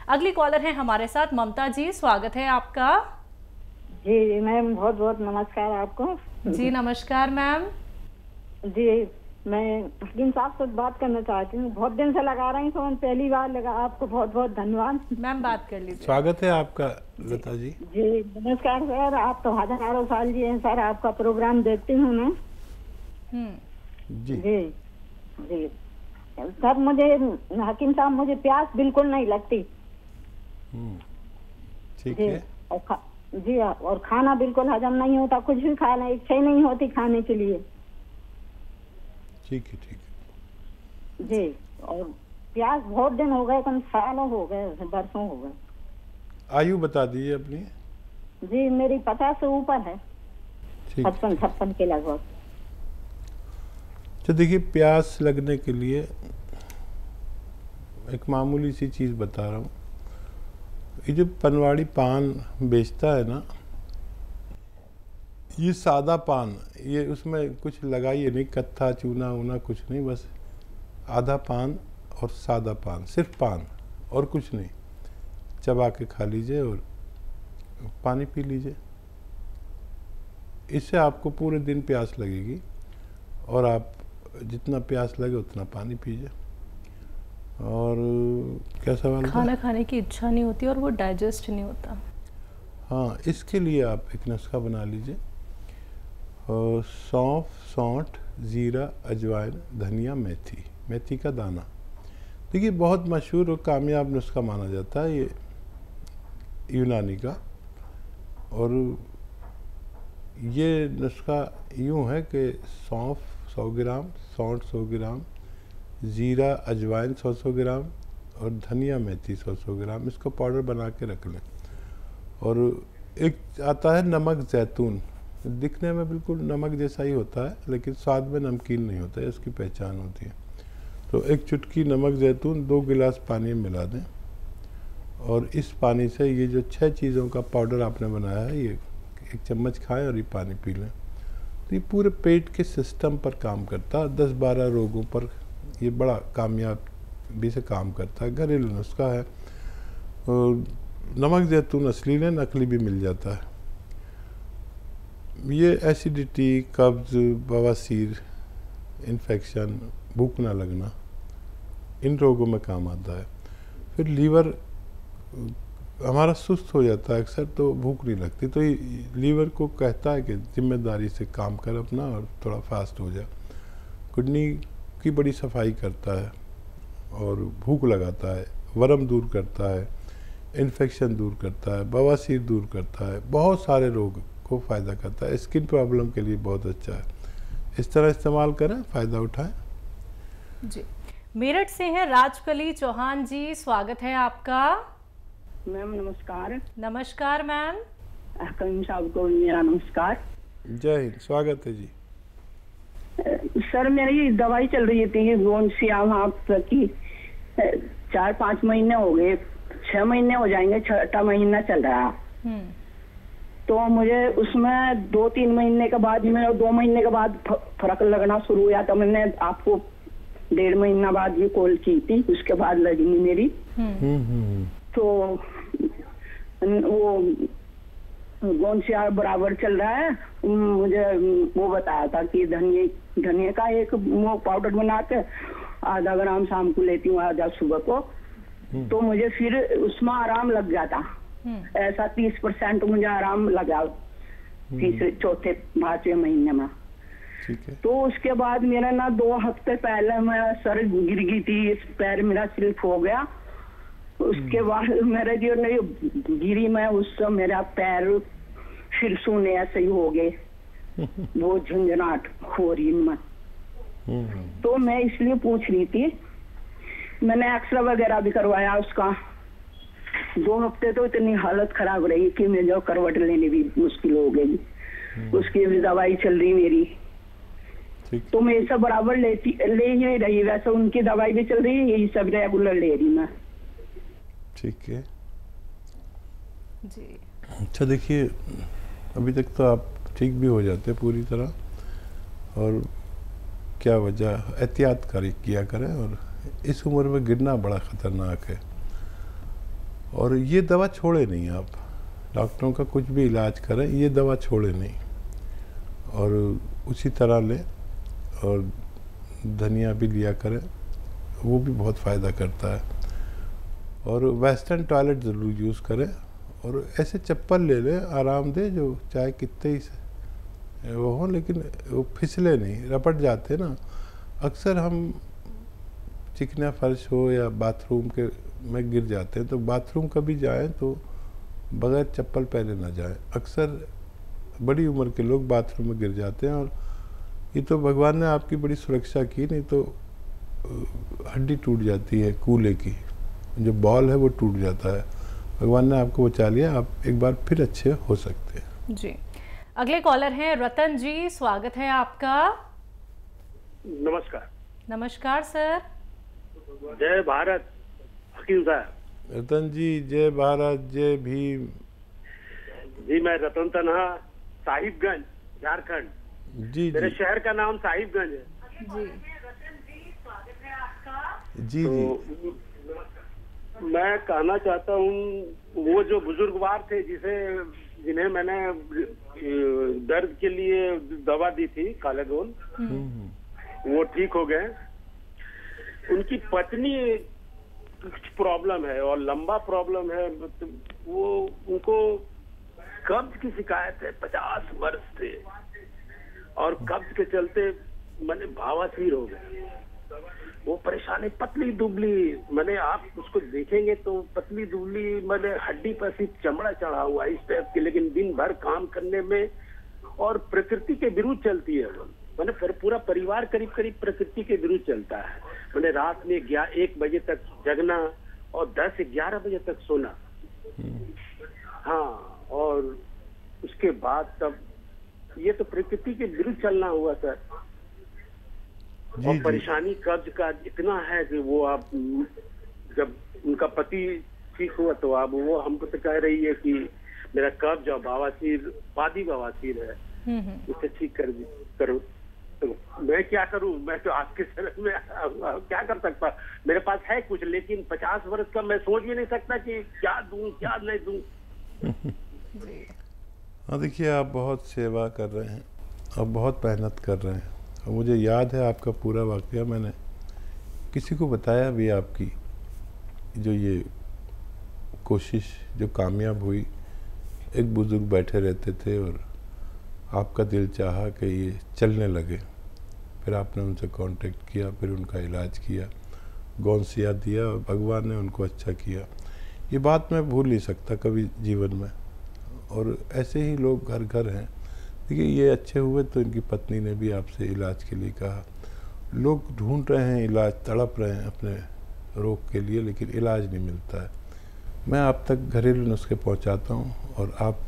अगली कॉलर है हमारे साथ ममता जी, स्वागत है आपका। जी मैम, बहुत बहुत नमस्कार आपको। जी नमस्कार मैम। जी मैं हकीम साहब से बात करना चाहती हूँ, बहुत दिन से लगा रही हूँ, पहली बार लगा। आपको बहुत बहुत धन्यवाद। मैम बात कर लीजिए। स्वागत है आपका लता जी। जी नमस्कार सर, आप तो हजारों साल जी हैं सर, आपका प्रोग्राम देखती हूँ मैं। जी जी जी सर, मुझे हकीम साहब, मुझे प्यास बिल्कुल नहीं लगती। ठीक जी है। जी और खाना बिल्कुल हजम नहीं होता, कुछ भी खाना इच्छा ही नहीं होती खाने के लिए। ठीक है। जी और प्यास बहुत दिन हो गए, कम सालों हो गए, बरसों हो गए। आयु बता दीजिए अपनी। जी मेरी 50 से ऊपर है, ठीक 56 के लगभग। तो देखिए, प्यास लगने के लिए एक मामूली सी चीज़ बता रहा हूँ। ये जो पनवाड़ी पान बेचता है ना, ये सादा पान, ये उसमें कुछ लगाइए नहीं, कत्था चूना वूना कुछ नहीं, बस आधा पान और सादा पान, सिर्फ पान और कुछ नहीं, चबा के खा लीजिए और पानी पी लीजिए। इससे आपको पूरे दिन प्यास लगेगी और आप जितना प्यास लगे उतना पानी पीजिए। और क्या सवाल? खाना खाने की इच्छा नहीं होती और वो डाइजेस्ट नहीं होता। हाँ, इसके लिए आप एक नुस्खा बना लीजिए। सौंफ, सौंठ, ज़ीरा, अजवाइन, धनिया, मेथी का दाना। देखिए, बहुत मशहूर और कामयाब नुस्खा माना जाता है ये यूनानी का। और ये नुस्खा यूँ है कि सौंफ 100 ग्राम, सौंठ 100 ग्राम, ज़ीरा अजवाइन 100 ग्राम और धनिया मेथी 100 ग्राम, इसको पाउडर बना के रख लें। और एक आता है नमक ज़ैतून, दिखने में बिल्कुल नमक जैसा ही होता है लेकिन स्वाद में नमकीन नहीं होता है, इसकी पहचान होती है। तो एक चुटकी नमक ज़ैतून 2 गिलास पानी में मिला दें और इस पानी से ये जो 6 चीज़ों का पाउडर आपने बनाया है, ये 1 चम्मच खाएं और ये पानी पी लें। तो ये पूरे पेट के सिस्टम पर काम करता है, 10-12 रोगों पर ये बड़ा कामयाबी से काम करता है। घरेलू नुस्खा है। और नमक ज़ैतून असली लें, नकली भी मिल जाता है। ये एसिडिटी, कब्ज़, बवासीर, इन्फेक्शन, भूख ना लगना, इन रोगों में काम आता है। फिर लीवर हमारा सुस्त हो जाता है अक्सर, तो भूख नहीं लगती, तो ये लीवर को कहता है कि जिम्मेदारी से काम कर अपना और थोड़ा फास्ट हो जा। किडनी की बड़ी सफाई करता है और भूख लगाता है, वरम दूर करता है, इन्फेक्शन दूर करता है, बवासीर दूर करता है, बहुत सारे रोग को फ़ायदा करता है। स्किन प्रॉब्लम के लिए बहुत अच्छा है। इस तरह इस्तेमाल करें, फ़ायदा उठाएं। जी मेरठ से हैं राजकली चौहान जी, स्वागत है आपका। मैम नमस्कार। नमस्कार मैम। हकीम साहब को मेरा नमस्कार। जय हिंद, स्वागत है जी। सर मेरी दवाई चल रही थी गोंसियाम की 4-5 महीने हो गए, 6 महीने हो जाएंगे, 6वां महीना चल रहा। तो मुझे उसमें 2-3 महीने के बाद, मैं 2 महीने के बाद फर्क लगना शुरू हुआ। तो मैंने आपको 1.5 महीना बाद ये कॉल की थी, उसके बाद लगी मेरी। तो वो गोंसिया बराबर चल रहा है। मुझे वो बताया था कि धनिया का एक वो पाउडर बना के आधा ग्राम शाम को लेती हूँ, आधा सुबह को। तो मुझे फिर उसमें आराम लग जाता। ऐसा 30% मुझे आराम लगा तीसरे, चौथे, 5वें महीने में। तो उसके बाद मेरा ना 2 हफ्ते पहले मैं सर गिर गई थी, इस पैर मेरा स्लिप हो गया। उसके बाद मेरे जो नहीं गिरी मैं, उससे मेरा पैर फिर सूने ऐसे ही हो गए, वो झंझनाहट हो रही में। तो मैं इसलिए पूछ रही थी, मैंने एक्सरे वगैरह भी करवाया उसका। 2 हफ्ते तो इतनी हालत खराब रही कि मैं जो करवट लेने भी मुश्किल हो गई। उसकी भी दवाई चल रही मेरी। तो मैं सब बराबर ले ही रही, वैसे उनकी दवाई भी चल रही है, यही सब रेगुलर ले रही मैं। ठीक है जी। अच्छा, देखिए, अभी तक तो आप ठीक भी हो जाते पूरी तरह, और क्या वजह, एहतियात किया करें। और इस उम्र में गिरना बड़ा ख़तरनाक है। और ये दवा छोड़े नहीं आप, डॉक्टरों का कुछ भी इलाज करें ये दवा छोड़े नहीं, और उसी तरह लें। और धनिया भी लिया करें, वो भी बहुत फ़ायदा करता है। और वेस्टर्न टॉयलेट ज़रूर यूज़ करें, और ऐसे चप्पल ले लें आरामदेह, जो चाहे कितने ही वो हो लेकिन वो फिसले नहीं, रपट जाते ना। अक्सर हम चिकना फर्श हो या बाथरूम के में गिर जाते हैं, तो बाथरूम कभी जाएं तो बगैर चप्पल पहने ना जाएं। अक्सर बड़ी उम्र के लोग बाथरूम में गिर जाते हैं, और ये तो भगवान ने आपकी बड़ी सुरक्षा की, नहीं तो हड्डी टूट जाती है, कूल्हे की जो बॉल है वो टूट जाता है। भगवान ने आपको बचा लिया, आप एक बार फिर अच्छे हो सकते हैं। जी, अगले कॉलर हैं रतन जी, स्वागत है आपका। नमस्कार। नमस्कार सर। जय भारत हकीम साहब। रतन जी जय भारत, जय भीम। जी मैं रतन तनहा, साहिबगंज, झारखंड। जी मेरे जी शहर का नाम साहिबगंज है। जी जी तो जी मैं कहना चाहता हूँ, वो जो बुजुर्गवार थे जिन्हें मैंने दर्द के लिए दवा दी थी काले गोल, वो ठीक हो गए। उनकी पत्नी कुछ प्रॉब्लम है और लंबा प्रॉब्लम है, वो उनको कब्ज की शिकायत है, 50 वर्ष से, और कब्ज के चलते मैंने भावासीर हो गए। वो परेशानी, पतली दुबली, मैंने आप उसको देखेंगे तो पतली दुबली, मैंने हड्डी पर सिर्फ चमड़ा चढ़ा हुआ इस टाइप की, लेकिन दिन भर काम करने में और प्रकृति के विरुद्ध चलती है। मैंने पूरा परिवार करीब करीब प्रकृति के विरुद्ध चलता है। मैंने रात में 1 बजे तक जगना और 10-11 बजे तक सोना। हाँ, और उसके बाद तब ये तो प्रकृति के विरुद्ध चलना हुआ सर। और परेशानी कब्ज का इतना है कि वो आप जब उनका पति ठीक हुआ तो अब वो हमको तो कह रही है कि मेरा कब्ज और बवासीर, पादी बवासीर है, उसे ठीक करो। तो मैं क्या करूं? मैं तो आपके शरण में क्या कर सकता? मेरे पास है कुछ, लेकिन 50 वर्ष का मैं सोच भी नहीं सकता कि क्या दूं क्या नहीं दूं। हाँ, देखिए आप बहुत सेवा कर रहे हैं और बहुत मेहनत कर रहे हैं, और मुझे याद है आपका पूरा वाकया, मैंने किसी को बताया भी आपकी जो ये कोशिश जो कामयाब हुई। एक बुजुर्ग बैठे रहते थे और आपका दिल चाहा कि ये चलने लगे, फिर आपने उनसे कांटेक्ट किया, फिर उनका इलाज किया, गौनसिया दिया और भगवान ने उनको अच्छा किया। ये बात मैं भूल नहीं सकता कभी जीवन में। और ऐसे ही लोग घर घर हैं। देखिए ये अच्छे हुए तो इनकी पत्नी ने भी आपसे इलाज के लिए कहा। लोग ढूंढ रहे हैं इलाज, तड़प रहे हैं अपने रोग के लिए, लेकिन इलाज नहीं मिलता है। मैं आप तक घरेलू नुस्खे पहुंचाता हूं, और आप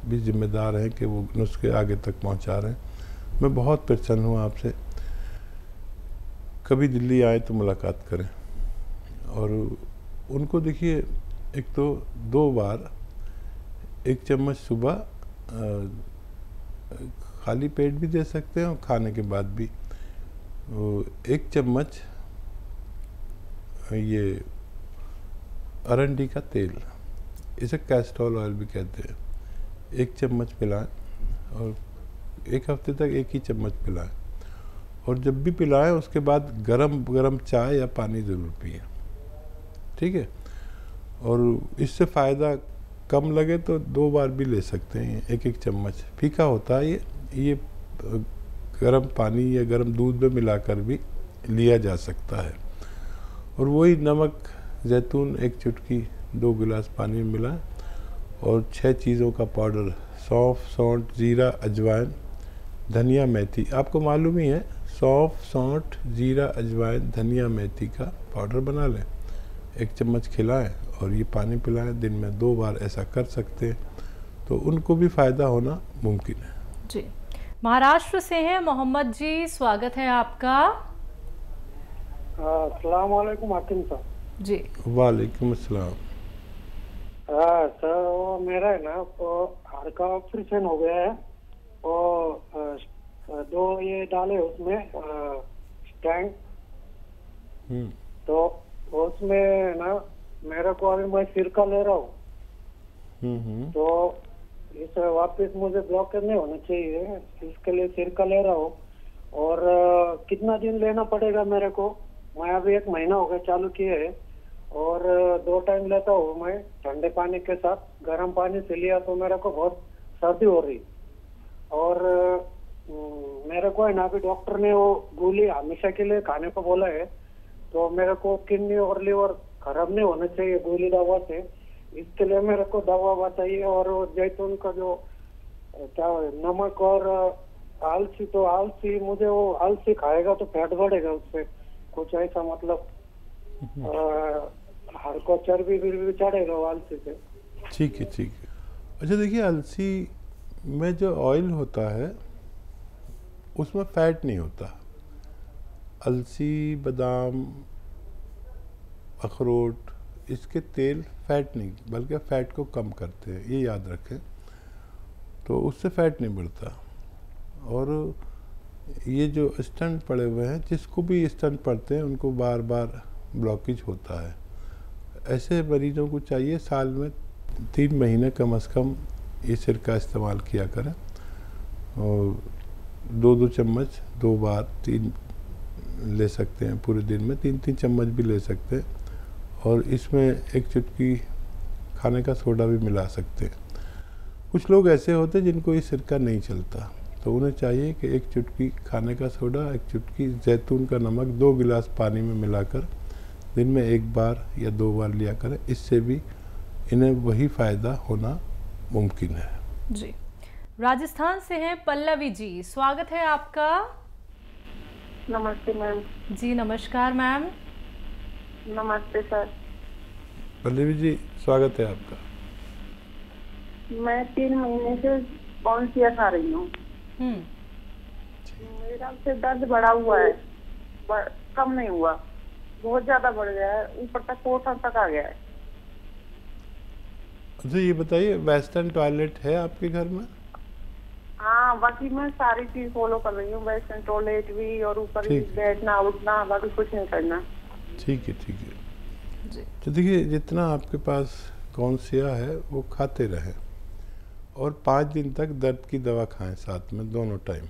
भी जिम्मेदार हैं कि वो नुस्खे आगे तक पहुंचा रहे हैं। मैं बहुत प्रसन्न हूं आपसे। कभी दिल्ली आए तो मुलाकात करें। और उनको देखिए, एक तो 2 बार 1 चम्मच सुबह खाली पेट भी दे सकते हैं और खाने के बाद भी 1 चम्मच ये अरंडी का तेल, इसे कैस्ट्रोल ऑयल भी कहते हैं, 1 चम्मच पिलाएं, और 1 हफ्ते तक 1 ही चम्मच पिलाएं। और जब भी पिलाएं उसके बाद गरम चाय या पानी ज़रूर पिए, ठीक है। और इससे फ़ायदा कम लगे तो 2 बार भी ले सकते हैं। 1-1 चम्मच फीका होता है ये गर्म पानी या गर्म दूध में मिलाकर भी लिया जा सकता है। और वही नमक, जैतून 1 चुटकी 2 गिलास पानी में मिलाएं, और 6 चीज़ों का पाउडर, सौंफ, सौंठ, जीरा, अजवाइन, धनिया, मेथी, आपको मालूम ही है, सौंफ, सौंठ, जीरा, अजवाइन, धनिया, मेथी का पाउडर बना लें, 1 चम्मच खिलाएं और ये पानी पिलाएं। दिन में 2 बार ऐसा कर सकते हैं, तो उनको भी फ़ायदा होना मुमकिन है। जी, महाराष्ट्र से हैं मोहम्मद जी, स्वागत है आपका। अस्सलाम वालेकुम हाकिम साहब। जी वालेकुम अस्सलाम। सर वो मेरा है ना, वो हार्ट का ऑपरेशन हो गया है, और 2 ये डाले उसमें स्टैंड, तो उसमें ना मेरे को अभी मैं सिरका ले रहा हूँ, तो इस वापस मुझे ब्लॉकेज नहीं होना चाहिए, इसके लिए सिरका ले रहा हूँ। और कितना दिन लेना पड़ेगा मेरे को? मैं अभी 1 महीना हो गया चालू किए है, और 2 टाइम लेता हूँ मैं ठंडे पानी के साथ। गर्म पानी से लिया तो मेरे को बहुत सर्दी हो रही, और मेरे को है ना अभी डॉक्टर ने वो गोली हमेशा के लिए खाने को बोला है, तो मेरे को किडनी और लीवर खराब नहीं होना चाहिए गोली दवा से, इसके लिए मेरे को दवा बताइए। और वो जैतून का जो क्या नमक और आलसी, तो आलसी मुझे वो आलसी खाएगा तो फैट बढ़ेगा उससे, कुछ ऐसा मतलब हाड़ को चर्बी भी चढ़ेगा वो आलसी से। ठीक है, ठीक है। अच्छा देखिए, अलसी में जो ऑयल होता है उसमें फैट नहीं होता। अलसी, बादाम, अखरोट, इसके तेल फैट नहीं बल्कि फैट को कम करते हैं, ये याद रखें। तो उससे फैट नहीं बढ़ता। और ये जो स्टंट पड़े हुए हैं, जिसको भी स्टंट पड़ते हैं उनको बार बार ब्लॉकेज होता है। ऐसे मरीजों को चाहिए साल में 3 महीने कम से कम ये सिरका इस्तेमाल किया करें, और 2-2 चम्मच 2 बार 3 ले सकते हैं पूरे दिन में, 3-3 चम्मच भी ले सकते हैं। और इसमें एक चुटकी खाने का सोडा भी मिला सकते हैं। कुछ लोग ऐसे होते हैं जिनको ये सिरका नहीं चलता, तो उन्हें चाहिए कि 1 चुटकी खाने का सोडा, 1 चुटकी जैतून का नमक 2 गिलास पानी में मिलाकर दिन में 1 बार या 2 बार लिया करें। इससे भी इन्हें वही फ़ायदा होना मुमकिन है। जी, राजस्थान से हैं पल्लवी जी, स्वागत है आपका। नमस्ते मैम। जी नमस्कार मैम। नमस्ते सर। पल्लवी जी, स्वागत है आपका। मैं 3 महीने से कौनसिया खा रही हूँ। मेरा से दर्द बढ़ा हुआ है, कम नहीं हुआ, बहुत ज्यादा बढ़ गया है, ऊपर तक कोठर तक आ गया है। अच्छा ये बताइए, वेस्टर्न टॉयलेट है आपके घर में? हाँ, बाकी मैं सारी चीज फॉलो कर रही हूँ, वेस्टर्न टॉयलेट भी, और ऊपर भी बैठना उठना, बाकी कुछ नहीं करना। ठीक है, ठीक है। तो देखिए, जितना आपके पास कौनसिया है वो खाते रहें, और 5 दिन तक दर्द की दवा खाएं साथ में दोनों टाइम,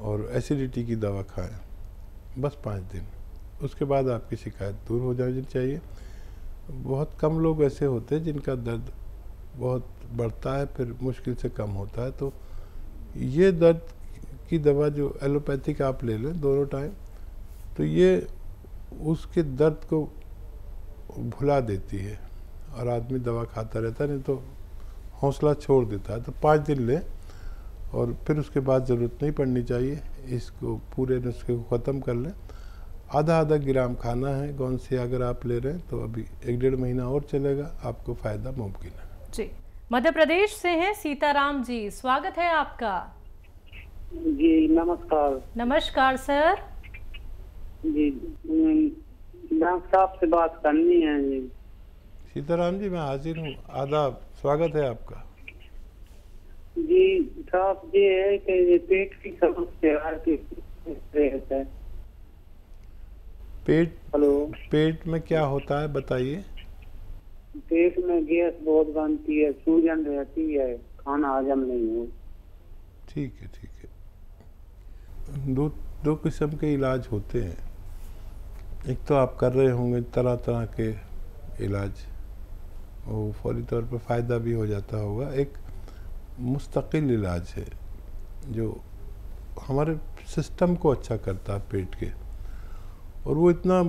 और एसिडिटी की दवा खाएं बस 5 दिन। उसके बाद आपकी शिकायत दूर हो जानी चाहिए। बहुत कम लोग ऐसे होते हैं जिनका दर्द बहुत बढ़ता है फिर मुश्किल से कम होता है। तो ये दर्द की दवा जो एलोपैथिक आप ले लें दोनों टाइम, तो ये उसके दर्द को भुला देती है, और आदमी दवा खाता रहता है, नहीं तो हौसला छोड़ देता है। तो 5 दिन लें, और फिर उसके बाद ज़रूरत नहीं पड़नी चाहिए। इसको पूरे नुस्खे को ख़त्म कर लें। आधा ग्राम खाना है कौनसिया अगर आप ले रहे हैं, तो अभी 1-1.5 महीना और चलेगा, आपको फ़ायदा मुमकिन है। जी, मध्य प्रदेश से हैं सीताराम जी, स्वागत है आपका। जी नमस्कार। नमस्कार सर। जी डॉक्टर साहब से बात करनी है जी। सीताराम जी, मैं हाजिर हूँ, आदाब, स्वागत है आपका। जी साहब, ये है कि पेट की समस्या है। पेट में क्या होता है बताइए। पेट में गैस बहुत बनती है, सूजन रहती है, खाना हजम नहीं हो। ठीक है, ठीक है। दो किस्म के इलाज होते हैं। एक तो आप कर रहे होंगे तरह तरह के इलाज, वो फौरी तौर पर फ़ायदा भी हो जाता होगा। एक मुस्तकिल इलाज है जो हमारे सिस्टम को अच्छा करता है पेट के, और वो इतना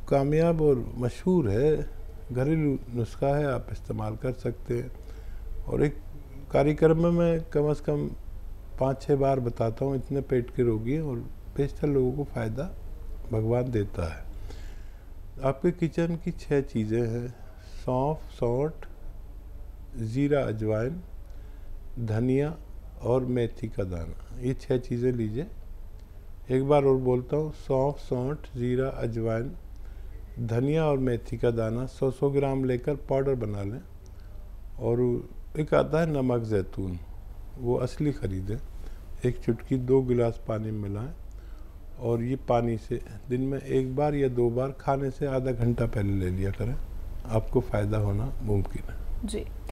कामयाब और मशहूर है, घरेलू नुस्खा है, आप इस्तेमाल कर सकते हैं। और एक कार्यक्रम में मैं कम से कम 5-6 बार बताता हूँ, इतने पेट के रोगी हैं, और बेशतर लोगों को फ़ायदा भगवान देता है। आपके किचन की 6 चीज़ें हैं: सौंफ, सौंठ, ज़ीरा, अजवाइन, धनिया और मेथी का दाना। ये 6 चीज़ें लीजिए। एक बार और बोलता हूँ: सौंफ, सौंठ, ज़ीरा, अजवाइन, धनिया और मेथी का दाना 100-100 ग्राम लेकर पाउडर बना लें। और एक आता है नमक जैतून, वो असली ख़रीदें। 1 चुटकी 2 गिलास पानी में मिलाएं, और ये पानी से दिन में 1 बार या 2 बार खाने से आधा घंटा पहले ले लिया करें। आपको फ़ायदा होना मुमकिन है। जी।